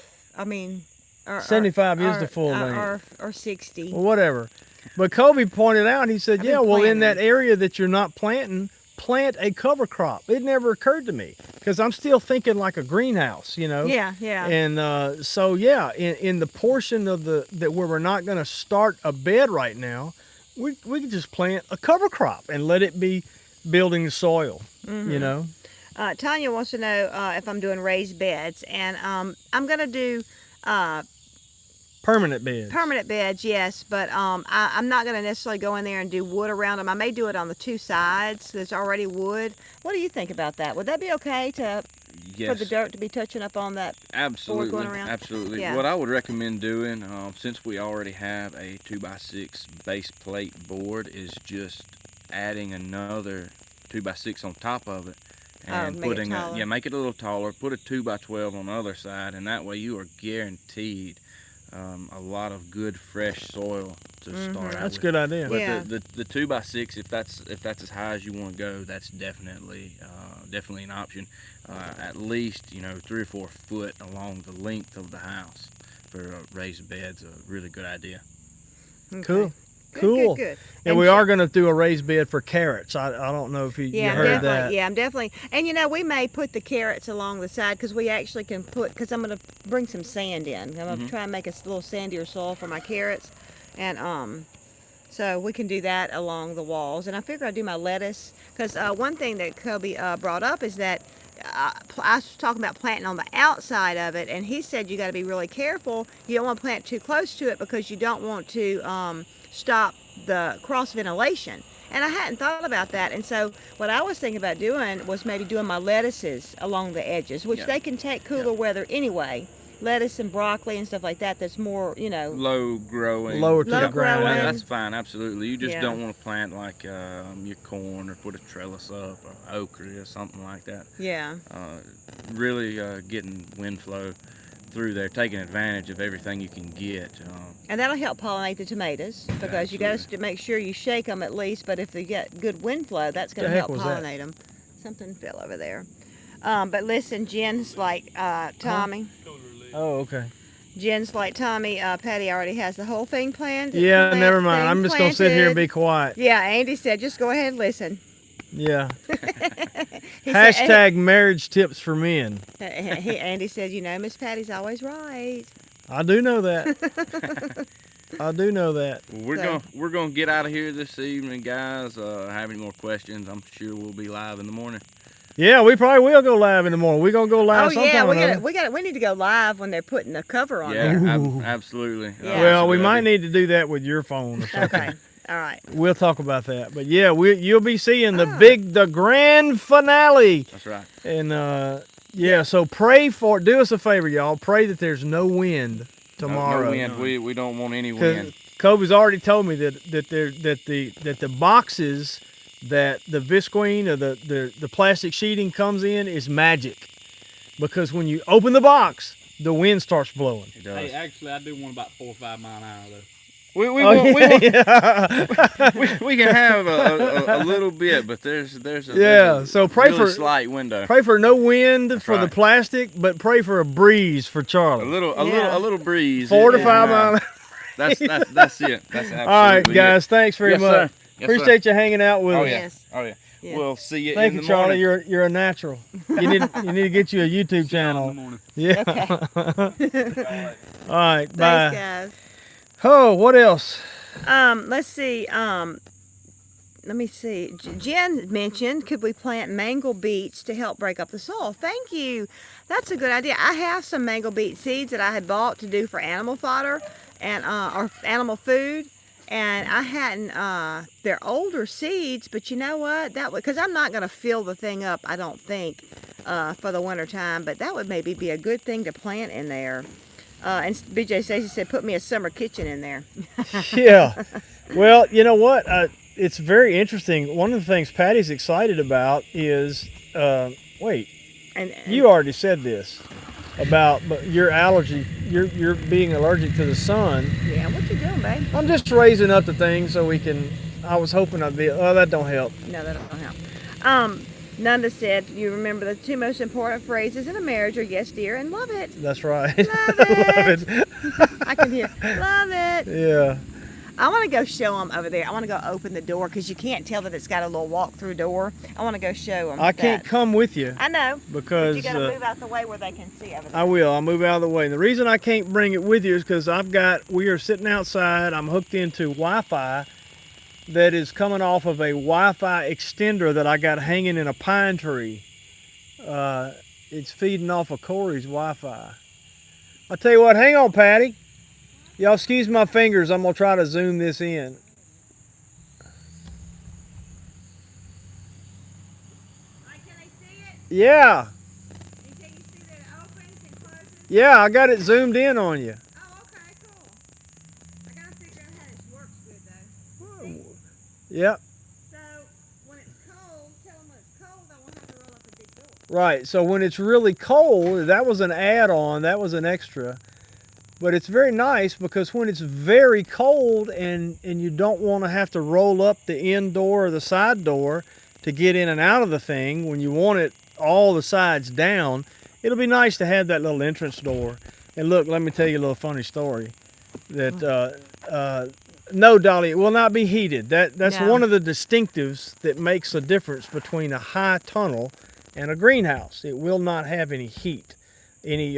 said 75 is the full length. Or 60. Well, whatever. But Kobe pointed out, he said, in that area that you're not planting, plant a cover crop. It never occurred to me because I'm still thinking like a greenhouse, Yeah. And in the portion of that where we're not going to start a bed right now, we can just plant a cover crop and let it be building the soil, Tanya wants to know if I'm doing raised beds, and I'm going to do permanent beds. Permanent beds, yes, but I'm not going to necessarily go in there and do wood around them. I may do it on the two sides. There's already wood. What do you think about that? Would that be okay for the dirt to be touching up on that board going around? Absolutely. Yeah. What I would recommend doing, since we already have a 2x6 base plate board, is just adding another 2x6 on top of it. And make it a little taller. Put a 2x12 on the other side, and that way you are guaranteed a lot of good fresh soil to start out That's a with. good idea. But Yeah. the 2x6, if that's as high as you want to go, that's definitely an option. At least 3 or 4 foot along the length of the house for raised beds. A really good idea. Okay. Cool. Good, Cool. Good, good. And we are going to do a raised bed for carrots. I don't know if you heard that. Yeah, I'm definitely. And we may put the carrots along the side because we actually can because I'm going to bring some sand in. I'm going to try and make a little sandier soil for my carrots, and so we can do that along the walls. And I figure I'll do my lettuce because one thing that Kobe brought up is that I was talking about planting on the outside of it, and he said you got to be really careful. You don't want to plant too close to it because you don't want to stop the cross ventilation. And I hadn't thought about that. And so what I was thinking about doing was maybe doing my lettuces along the edges, which they can take cooler weather anyway. Lettuce and broccoli and stuff like that. That's more, Low growing. Lower to the Low ground. growing. That's fine, absolutely. You just Yeah. don't want to plant like your corn or put a trellis up or okra or something like that. Yeah. Really getting wind flow through there, taking advantage of everything you can get. And that'll help pollinate the tomatoes because you got to make sure you shake them at least. But if they get good wind flow, that's going The to heck help was that? pollinate them. Something fell over there. But listen, Jen's like Tommy. Oh, okay. Jen's like Tommy. Patty already has the whole thing planned. Yeah, never mind. I'm just going to sit here and be quiet. Yeah, Andy said, just go ahead and listen. Yeah. He Hashtag marriage tips for men. Andy said, Miss Patty's always right. I do know that. I do know that. Well, we're gonna get out of here this evening, guys. Have any more questions? I'm sure we'll be live in the morning. Yeah, we probably will go live in the morning. We're going to go live Oh yeah, sometime or another. we need to go live when they're putting the cover on Yeah, there. absolutely. Yeah. Well, we might need to do that with your phone or something. Okay, all right. We'll talk about that. But yeah, you'll be seeing the grand finale. That's right. And yeah, so do us a favor, y'all. Pray that there's no wind tomorrow. No wind. We don't want any wind. Kobe's already told me that the boxes that the visqueen or the plastic sheeting comes in is magic, because when you open the box, the wind starts blowing. It does. Hey, actually, I do want about 4 or 5 mile an hour though. We can have a little bit, but there's a so pray really for slight window. Pray for no wind for the right. plastic, but pray for a breeze for Charlie. A little breeze. 4 to 5 miles. That's it. That's absolutely All right, guys. Thanks very Yes, much. sir. Yes, Appreciate you hanging out with Oh us. yeah. Yes. Oh yeah. Yeah. We'll see you Thank in you, the Charlie. morning. You're a natural. You need to get you a YouTube In the channel. morning. Yeah. All right. Bye. Thanks, guys. Oh, what else? Let's see. Let me see. Jen mentioned, could we plant mango beets to help break up the soil? Thank you. That's a good idea. I have some mango beet seeds that I had bought to do for animal fodder and or animal food. And I hadn't, they're older seeds, but you know what? Because I'm not going to fill the thing up, I don't think, for the winter time, but that would maybe be a good thing to plant in there. And BJ Stacy said, put me a summer kitchen in there. Yeah. Well, you know what? It's very interesting. One of the things Patty's excited about is, wait, And you already said this about your allergy. You're being allergic to the sun. yeah, what you doing, babe? I'm just raising up the thing so we can. I was hoping I'd be. Oh, that don't help. No, that don't help. Nanda said, you remember the 2 most important phrases in a marriage are yes, dear, and love it. That's right. Love it. Love it. I can hear, love it. Yeah. I want to go show them over there. I want to go open the door because you can't tell that it's got a little walk-through door. I want to go show them. I can't come with you I know. because You got to move out the way where they can see over there. I will. I'll move out of the way. And the reason I can't bring it with you is because we are sitting outside. I'm hooked into Wi-Fi that is coming off of a Wi-Fi extender that I got hanging in a pine tree. It's feeding off of Corey's Wi-Fi. I'll tell you what, hang on, Patty. Y'all excuse my fingers. I'm going to try to zoom this in. Can they see it? Yeah. Can you see that it opens and closes? Yeah, I got it zoomed in on you. Oh, okay, cool. I got to figure out how this works good, though. Yep. So, when it's cold, tell them when it's cold, I won't have to roll up a big door. Right. So when it's really cold, that was an add-on. That was an extra. But it's very nice because when it's very cold and you don't want to have to roll up the end door or the side door to get in and out of the thing, when you want it all the sides down, it'll be nice to have that little entrance door. And look, let me tell you a little funny story. That no, Dolly, it will not be heated. That's No. one of the distinctives that makes a difference between a high tunnel and a greenhouse. It will not have any heat, any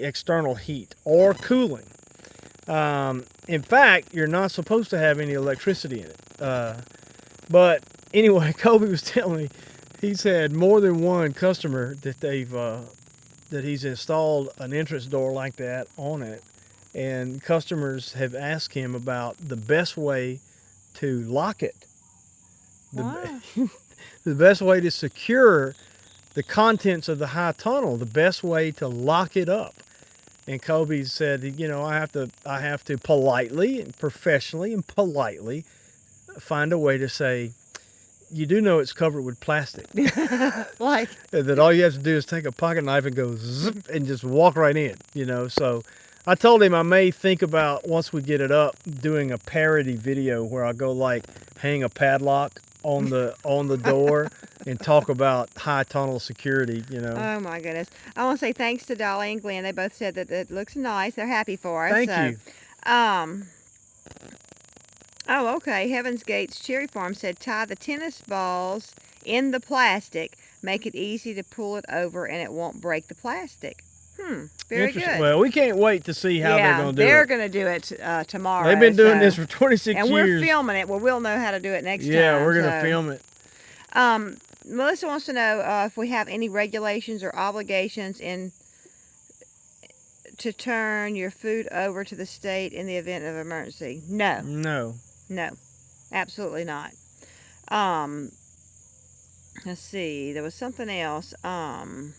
external heat or cooling. In fact, you're not supposed to have any electricity in it. But anyway, Kobe was telling me he's had more than one customer that that he's installed an entrance door like that on it, and customers have asked him about the best way to lock it, Wow. the best way to secure the contents of the high tunnel, the best way to lock it up. And Kobe said, I have to politely and professionally and politely find a way to say, you do know it's covered with plastic. Like, That all you have to do is take a pocket knife and go zip and just walk right in, So I told him I may think about, once we get it up, doing a parody video where I go like hang a padlock on the door and talk about high tunnel security, oh my goodness. I want to say thanks to Dolly and Glenn. They both said that it looks nice. They're happy for us. Thank so, you. Oh, okay. Heaven's Gates Cherry Farm said tie the tennis balls in the plastic, make it easy to pull it over, and it won't break the plastic. Very Interesting. good. Well, we can't wait to see how they're going to do they're it. going to do it tomorrow. They've been doing so- this for 26 and years. we're filming it. Well, we'll know how to do it next time. Yeah, we're going to so. film it. Melissa wants to know if we have any regulations or obligations to turn your food over to the state in the event of emergency. No, No. absolutely not. Let's see. There was something else. Let's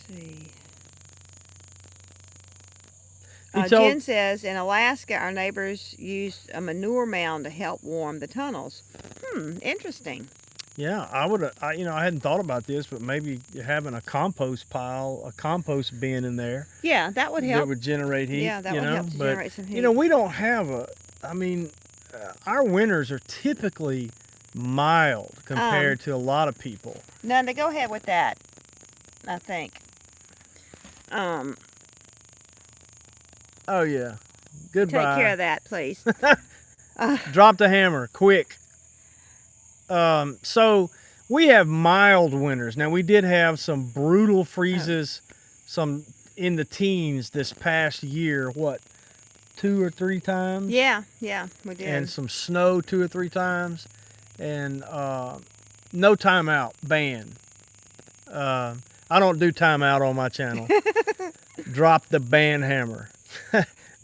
see. Jen says, in Alaska, our neighbors used a manure mound to help warm the tunnels. Interesting. Yeah, I hadn't thought about this, but maybe having a compost pile, a compost bin in there Yeah, that would help. that would generate heat. Yeah, that would help to but, generate some heat. we don't have our winters are typically mild compared to a lot of people. No, they go ahead with that, I think. Oh, yeah. Goodbye. Take care of that, please. Drop the hammer, quick. So we have mild winters. Now, we did have some brutal freezes, some in the teens this past year, 2 or 3 times? Yeah, we did. And some snow 2 or 3 times. And no timeout, ban. I don't do timeout on my channel. Drop the ban hammer.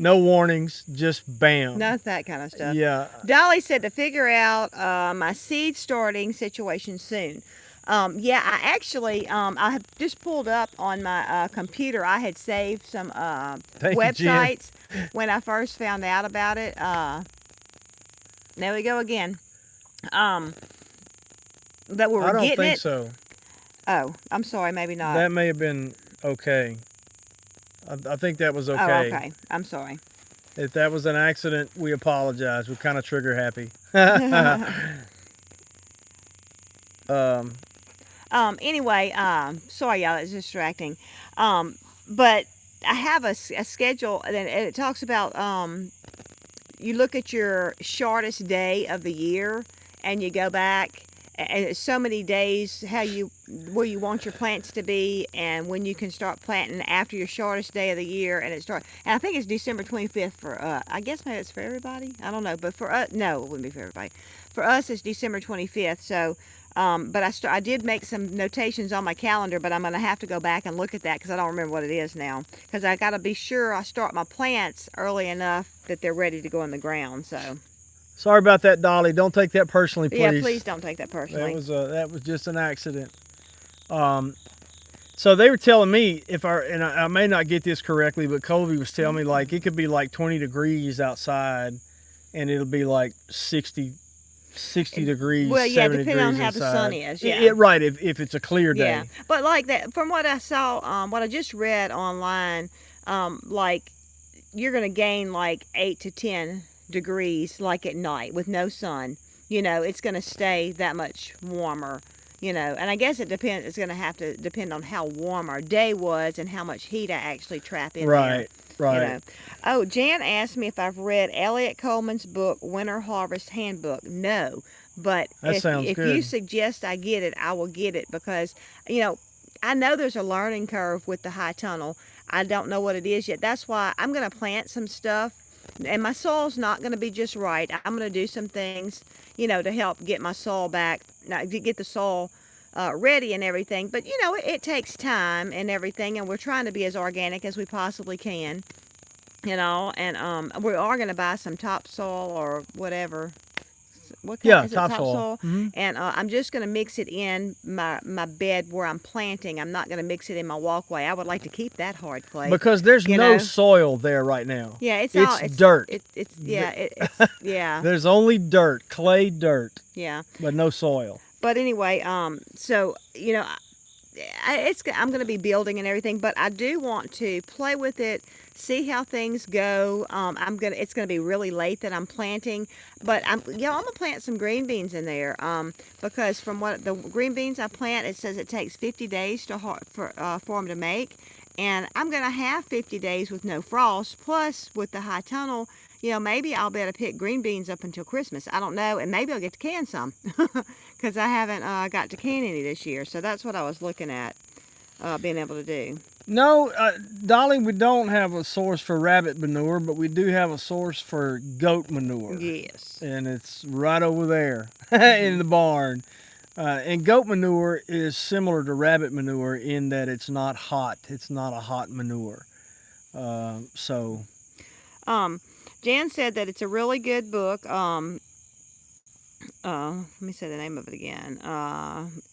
No warnings, just bam. Not that kind of stuff. Yeah. Dolly said to figure out my seed starting situation soon. Yeah, I actually, I have just pulled up on my computer. I had saved some Thank you, Jen. websites when I first found out about it. There we go again. That we were I don't getting think it. so. Oh, I'm sorry, maybe not. That may have been okay. I think that was okay. Oh, okay. I'm sorry. If that was an accident, we apologize. We're kind of trigger happy. Anyway, sorry, y'all, it's distracting. But I have a schedule, and it talks about you look at your shortest day of the year, and you go back, and it's so many days where you want your plants to be, and when you can start planting after your shortest day of the year, and and I think it's December 25th for I guess maybe it's for everybody. I don't know, but for us, no, it wouldn't be for everybody. For us, it's December 25th. So. But I did make some notations on my calendar, but I'm going to have to go back and look at that because I don't remember what it is now. Because I got to be sure I start my plants early enough that they're ready to go in the ground. So. Sorry about that, Dolly. Don't take that personally, please. Yeah, please don't take that personally. That was just an accident. So they were telling me and I may not get this correctly, but Colby was telling me like it could be like 20 degrees outside, and it'll be like 60 60 degrees. Well, yeah, 70 depending on degrees how the sun inside. is. Yeah. Right. If it's a clear day. Yeah, but like that, from what I saw, what I just read online, like you're gonna gain like 8 to 10 degrees, like at night with no sun. It's gonna stay that much warmer. And I guess it depends. It's gonna have to depend on how warm our day was and how much heat I actually trap in there. Right. Right. Oh, Jan asked me if I've read Elliot Coleman's book, Winter Harvest Handbook. No, but That if sounds you good. suggest I get it, I will get it because I know there's a learning curve with the high tunnel. I don't know what it is yet. That's why I'm going to plant some stuff, and my soil's not going to be just right. I'm going to do some things, to help get my soil back, to get the soil ready and everything. But it takes time and everything, and we're trying to be as organic as we possibly can. And we are going to buy some topsoil or whatever. What kind? Yeah, Is it topsoil. Mhm. And I'm just going to mix it in my bed where I'm planting. I'm not going to mix it in my walkway. I would like to keep that hard clay. Because there's you no know. soil there right now. Yeah, it's dirt. It's yeah, There's only dirt, clay dirt, yeah. but no soil. But anyway, so I'm going to be building and everything, but I do want to play with it, see how things go. It's going to be really late that I'm planting, but I'm going to plant some green beans in there. Because from what the green beans I plant, it says it takes 50 days for them to make, and I'm going to have 50 days with no frost. Plus, with the high tunnel, maybe I'll be able to pick green beans up until Christmas. I don't know, and maybe I'll get to can some because I haven't got to can any this year. So that's what I was looking at being able to do. No, Dolly, we don't have a source for rabbit manure, but we do have a source for goat manure. Yes. And it's right over there in the barn. And goat manure is similar to rabbit manure in that it's not hot. It's not a hot manure. Jan said that it's a really good book. Let me say the name of it again.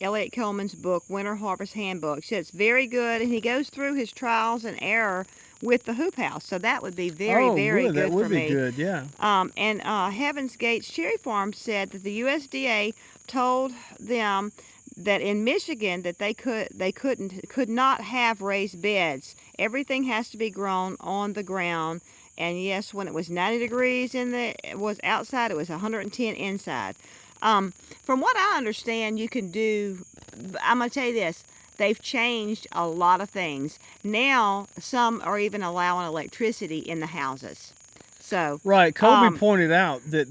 Elliot Coleman's book, Winter Harvest Handbook. She said it's very good, and he goes through his trials and error with the hoop house. So that would be very, very good that would for be me. good, yeah. And Heaven's Gates Cherry Farm said that the USDA told them that in Michigan that they could not have raised beds. Everything has to be grown on the ground. And yes, when it was 90 degrees it was outside, it was 110 inside. From what I understand, you can do. I'm gonna tell you this: they've changed a lot of things. Now, some are even allowing electricity in the houses. So right, Colby pointed out that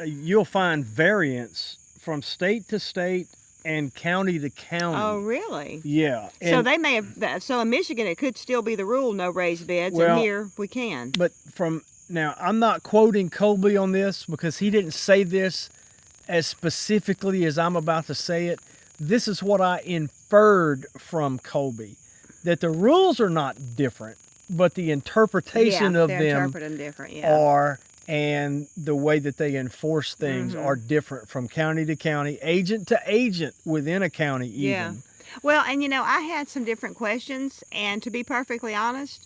you'll find variance from state to state and county to county. Oh, really? Yeah. So they may have. So in Michigan, it could still be the rule: no raised beds. Well, and here we can. But now, I'm not quoting Colby on this because he didn't say this as specifically as I'm about to say it. This is what I inferred from Colby, that the rules are not different, but the interpretation of them interpret them different, yeah. are, and the way that they enforce things are different from county to county, agent to agent within a county even. Yeah. Well, and I had some different questions, and to be perfectly honest,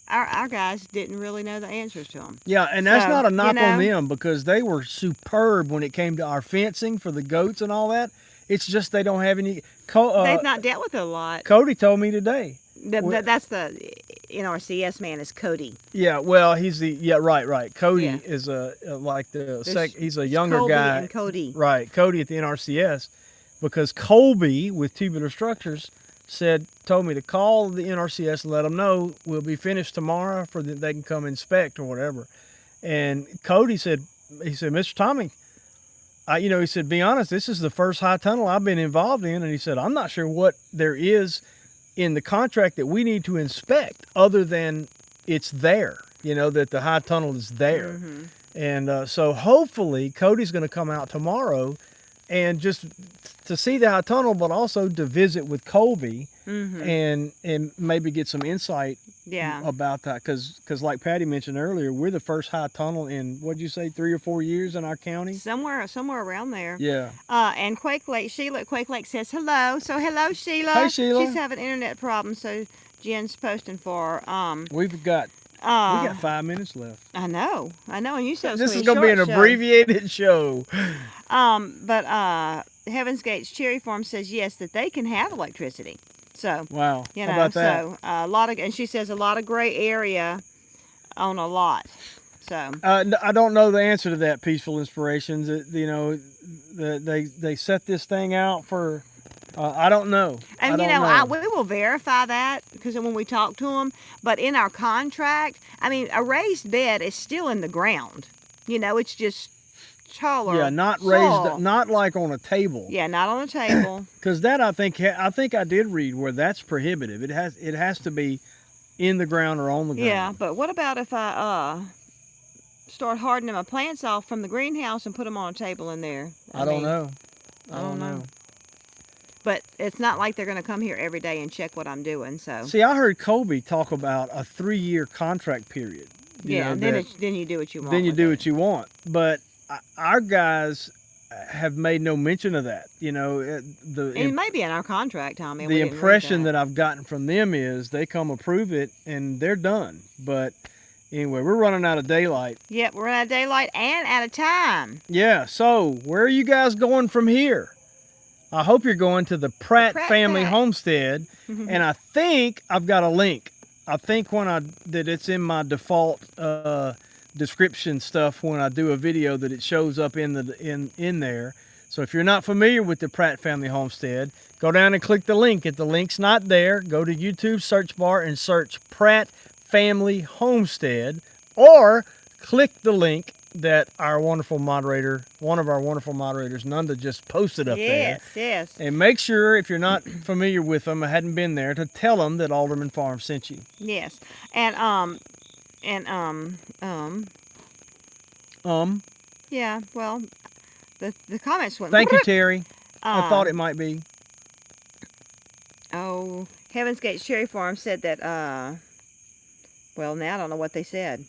our guys didn't really know the answers to them. Yeah, and that's not a knock on them because they were superb when it came to our fencing for the goats and all that. It's just they don't have any. They've not dealt with it a lot. Cody told me today. That's the NRCS man is Cody. Yeah, well, he's right. Cody is he's a younger Colby guy. and Cody. Right, Cody at the NRCS, because Colby with Tubular Structures told me to call the NRCS and let them know we'll be finished tomorrow they can come inspect or whatever. And Cody said, Mr. Tommy, he said, be honest, this is the first high tunnel I've been involved in. And he said, I'm not sure what there is in the contract that we need to inspect other than it's there, that the high tunnel is there. And so hopefully Cody's going to come out tomorrow and just to see the high tunnel, but also to visit with Colby and maybe get some insight about that. Because like Patty mentioned earlier, we're the first high tunnel in, what'd you say, 3 or 4 years in our county? Somewhere around there. Yeah. And Sheila at Quake Lake says hello. So hello, Sheila. Hey, Sheila. She's having internet problems, so Jen's posting for her. We've got We got 5 minutes left. I know, and you said it was This is gonna going to be a an short show. abbreviated show. But Heaven's Gates Cherry Farm says yes, that they can have electricity. So Wow. you How know, about that? so a lot of, and she says a lot of gray area on a lot. So I don't know the answer to that. Peaceful Inspirations. You know, they set this thing out for. I don't know. and I you don't know, know. we will verify that because when we talk to them. But in our contract, I mean, a raised bed is still in the ground. You know, it's just taller. Yeah, not soil. raised, not like on a table. Yeah, not on a table. Because that I think I did read where that's prohibitive. It has to be in the ground or on the ground. Yeah, but what about if I start hardening my plants off from the greenhouse and put them on a table in there? I don't know. I don't know. But it's not like they're going to come here every day and check what I'm doing. So See, I heard Colby talk about a 3-year contract period. yeah, then you do what you want. Then you with do it. what you want. But our guys have made no mention of that. You know, And it may be in our contract, Tommy. the impression that I've gotten from them is they come approve it and they're done. But anyway, we're running out of daylight. Yep, we're out of daylight and out of time. Yeah, so where are you guys going from here? I hope you're going to the Pratt Family Homestead, and I think I've got a link. I think that it's in my default description stuff when I do a video that it shows up in there. So if you're not familiar with the Pratt Family Homestead, go down and click the link. If the link's not there, go to YouTube search bar and search Pratt Family Homestead, or click the link that our wonderful moderator, one of our wonderful moderators, Nanda, just posted up there. Yes. And make sure, if you're not familiar with them, I hadn't been there, to tell them that Alderman Farms sent you. Yes. And yeah, well, the comments went. Thank you, Terry. I thought it might be. Oh, Heaven's Gate Cherry Farm said that, well, now I don't know what they said.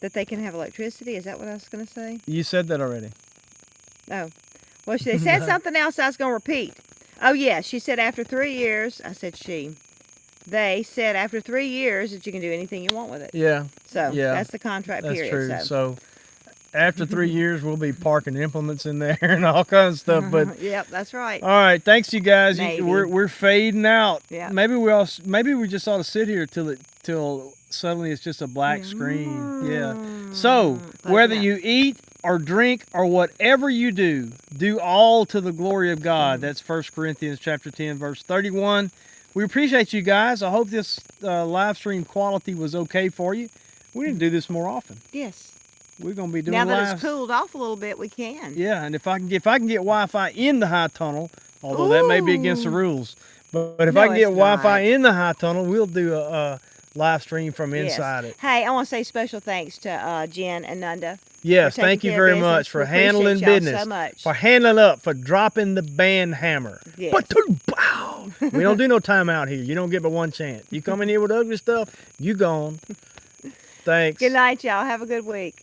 That they can have electricity? Is that what I was going to say? You said that already. Oh. Well, they said something else I was going to repeat. Oh, yeah. She said after 3 years, I said she. They said after 3 years that you can do anything you want with it. Yeah. So, yeah, that's the contract that's period. True. So, So after 3 years, we'll be parking implements in there and all kinds of stuff. But yep, that's right. all right, thanks you guys. Maybe. We're fading out. Yeah. Maybe we just ought to sit here till suddenly it's just a black screen. Yeah. So whether you eat or drink or whatever you do all to the glory of God. That's 1 Corinthians chapter 10, verse 31. We appreciate you guys. I hope this live stream quality was okay for you. We need to do this more often. Yes. We're gonna be doing Now that live. it's cooled off a little bit, we can. Yeah, and if I can get Wi-Fi in the high tunnel, although that may be against the rules, but if I can get Wi-Fi in the high tunnel, we'll do a live stream from inside it. Hey, I want to say special thanks to Jen and Nanda. Yes, thank you very much for handling business, so much. for handling up, for dropping the band hammer. Yes. But we don't do no timeout here. You don't get but one chance. You come in here with ugly stuff, you gone. Thanks. Good night, y'all. Have a good week.